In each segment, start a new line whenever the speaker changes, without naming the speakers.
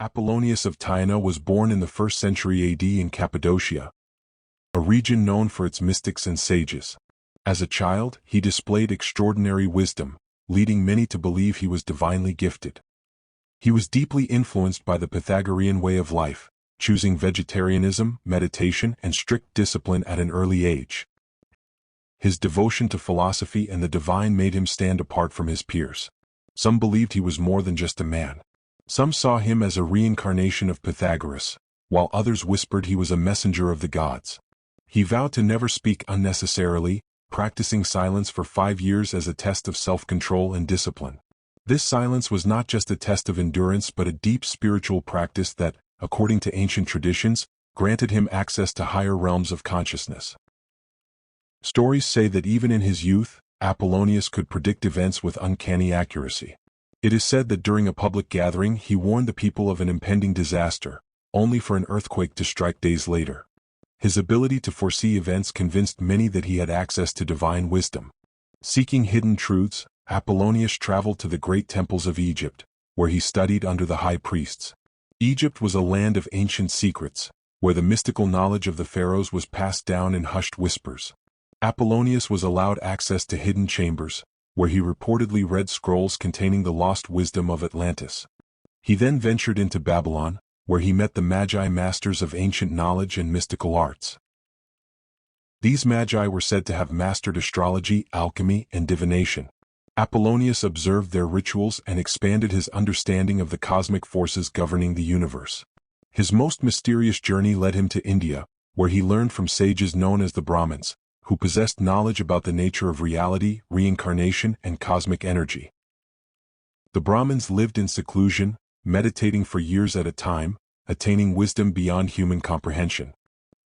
Apollonius of Tyana was born in the 1st century AD in Cappadocia, a region known for its mystics and sages. As a child, he displayed extraordinary wisdom, leading many to believe he was divinely gifted. He was deeply influenced by the Pythagorean way of life, choosing vegetarianism, meditation, and strict discipline at an early age. His devotion to philosophy and the divine made him stand apart from his peers. Some believed he was more than just a man. Some saw him as a reincarnation of Pythagoras, while others whispered he was a messenger of the gods. He vowed to never speak unnecessarily, practicing silence for 5 years as a test of self-control and discipline. This silence was not just a test of endurance but a deep spiritual practice that, according to ancient traditions, granted him access to higher realms of consciousness. Stories say that even in his youth, Apollonius could predict events with uncanny accuracy. It is said that during a public gathering he warned the people of an impending disaster, only for an earthquake to strike days later. His ability to foresee events convinced many that he had access to divine wisdom. Seeking hidden truths, Apollonius traveled to the great temples of Egypt, where he studied under the high priests. Egypt was a land of ancient secrets, where the mystical knowledge of the pharaohs was passed down in hushed whispers. Apollonius was allowed access to hidden chambers, where he reportedly read scrolls containing the lost wisdom of Atlantis. He then ventured into Babylon, where he met the Magi, masters of ancient knowledge and mystical arts. These Magi were said to have mastered astrology, alchemy, and divination. Apollonius observed their rituals and expanded his understanding of the cosmic forces governing the universe. His most mysterious journey led him to India, where he learned from sages known as the Brahmins, who possessed knowledge about the nature of reality, reincarnation, and cosmic energy. The Brahmins lived in seclusion, meditating for years at a time, attaining wisdom beyond human comprehension.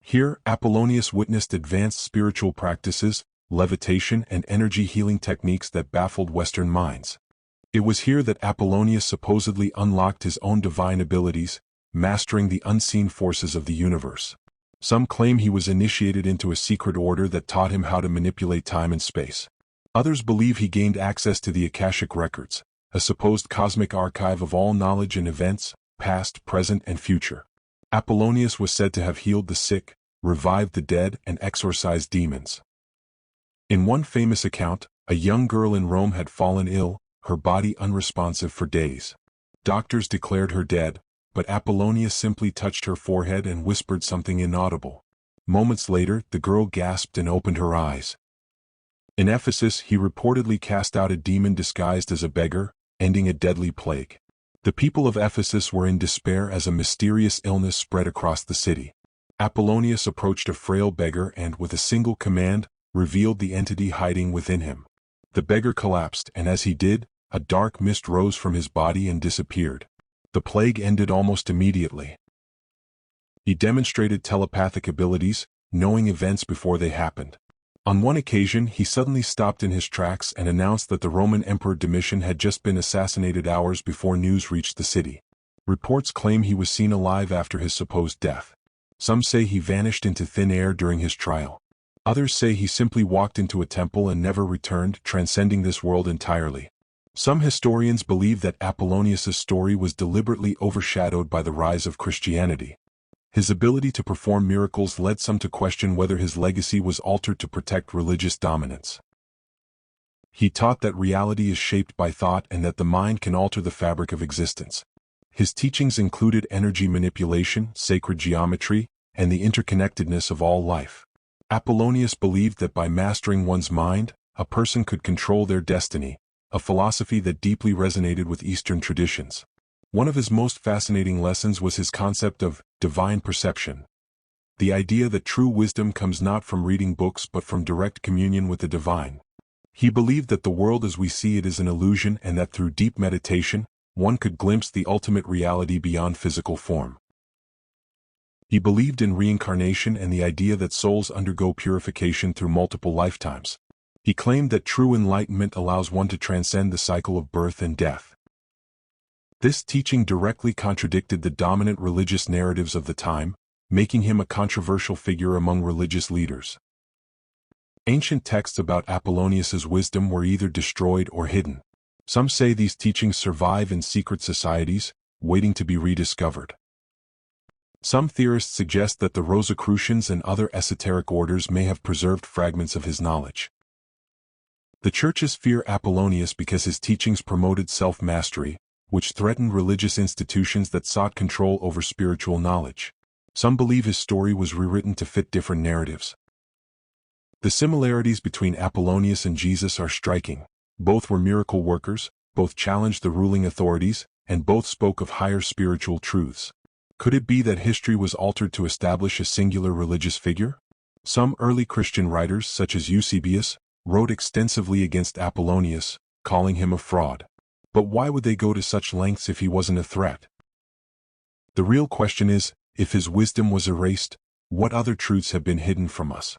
Here, Apollonius witnessed advanced spiritual practices, levitation, and energy healing techniques that baffled Western minds. It was here that Apollonius supposedly unlocked his own divine abilities, mastering the unseen forces of the universe. Some claim he was initiated into a secret order that taught him how to manipulate time and space. Others believe he gained access to the Akashic records, a supposed cosmic archive of all knowledge and events, past, present, and future. Apollonius was said to have healed the sick, revived the dead, and exorcised demons. In one famous account, a young girl in Rome had fallen ill, her body unresponsive for days. Doctors declared her dead, but Apollonius simply touched her forehead and whispered something inaudible. Moments later, the girl gasped and opened her eyes. In Ephesus, he reportedly cast out a demon disguised as a beggar, ending a deadly plague. The people of Ephesus were in despair as a mysterious illness spread across the city. Apollonius approached a frail beggar and, with a single command, revealed the entity hiding within him. The beggar collapsed, and as he did, a dark mist rose from his body and disappeared. The plague ended almost immediately. He demonstrated telepathic abilities, knowing events before they happened. On one occasion, he suddenly stopped in his tracks and announced that the Roman Emperor Domitian had just been assassinated hours before news reached the city. Reports claim he was seen alive after his supposed death. Some say he vanished into thin air during his trial. Others say he simply walked into a temple and never returned, transcending this world entirely. Some historians believe that Apollonius's story was deliberately overshadowed by the rise of Christianity. His ability to perform miracles led some to question whether his legacy was altered to protect religious dominance. He taught that reality is shaped by thought and that the mind can alter the fabric of existence. His teachings included energy manipulation, sacred geometry, and the interconnectedness of all life. Apollonius believed that by mastering one's mind, a person could control their destiny, a philosophy that deeply resonated with Eastern traditions. One of his most fascinating lessons was his concept of divine perception. The idea that true wisdom comes not from reading books but from direct communion with the divine. He believed that the world as we see it is an illusion and that through deep meditation, one could glimpse the ultimate reality beyond physical form. He believed in reincarnation and the idea that souls undergo purification through multiple lifetimes. He claimed that true enlightenment allows one to transcend the cycle of birth and death. This teaching directly contradicted the dominant religious narratives of the time, making him a controversial figure among religious leaders. Ancient texts about Apollonius's wisdom were either destroyed or hidden. Some say these teachings survive in secret societies, waiting to be rediscovered. Some theorists suggest that the Rosicrucians and other esoteric orders may have preserved fragments of his knowledge. The churches fear Apollonius because his teachings promoted self-mastery, which threatened religious institutions that sought control over spiritual knowledge. Some believe his story was rewritten to fit different narratives. The similarities between Apollonius and Jesus are striking. Both were miracle workers, both challenged the ruling authorities, and both spoke of higher spiritual truths. Could it be that history was altered to establish a singular religious figure? Some early Christian writers, such as Eusebius, wrote extensively against Apollonius, calling him a fraud. But why would they go to such lengths if he wasn't a threat? The real question is, if his wisdom was erased, what other truths have been hidden from us?